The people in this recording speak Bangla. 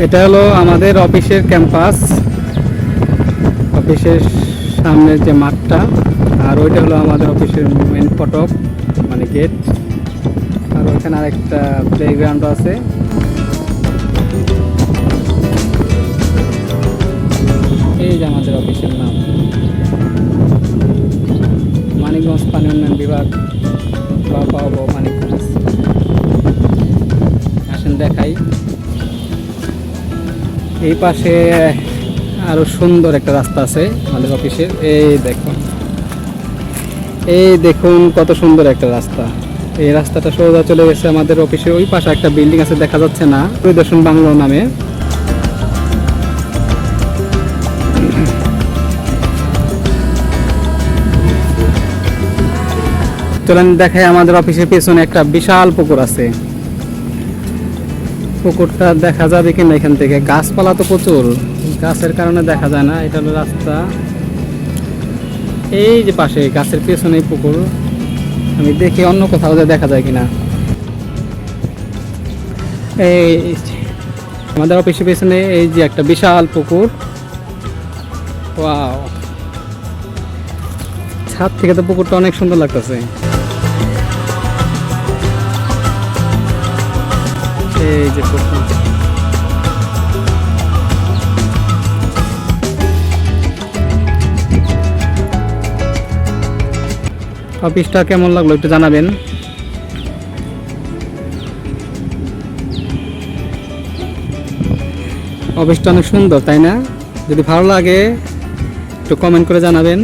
এটা হলো আমাদের অফিসের ক্যাম্পাস, অফিসের সামনের যে মাঠটা, আর ওইটা হলো আমাদের অফিসের মেন ফটক মানে গেট। আর ওইখানে আরেকটা প্লেগ্রাউন্ড আছে। এই যে আমাদের অফিসের নাম মানিকগঞ্জ পানি উন্নয়ন বিভাগ বা মানিকগঞ্জ। আসেন দেখাই। এই পাশে আরো সুন্দর একটা রাস্তা আছে আমাদের অফিসের। এই দেখুন কত সুন্দর একটা রাস্তা। এই রাস্তাটা সোজা চলে গেছে আমাদের অফিসের ওই পাশে একটা বিল্ডিং আছে, দেখা যাচ্ছে না, পরিদর্শন বাংলো নামে। চলেন দেখাই, আমাদের অফিসের পেছনে একটা বিশাল পুকুর আছে। পুকুরটা দেখা যাবে কিনা এখান থেকে, গাছপালা তো প্রচুর, গাছের কারণে দেখা যায় না। এটা হলো রাস্তা, এই যে পাশে গাছের পেছনে পুকুর। আমি দেখি অন্য কোথাও দেখা যায় কিনা। এই আমাদের অফিসের পেছনে এই যে একটা বিশাল পুকুর। ওয়াও, ছাদ থেকে তো পুকুরটা অনেক সুন্দর লাগতেছে। এই যে পুকুর, অফিসটা কেমন লাগলো একটু জানাবেন। অফিসটা অনেক সুন্দর, তাই না? যদি ভালো লাগে একটু কমেন্ট করে জানাবেন।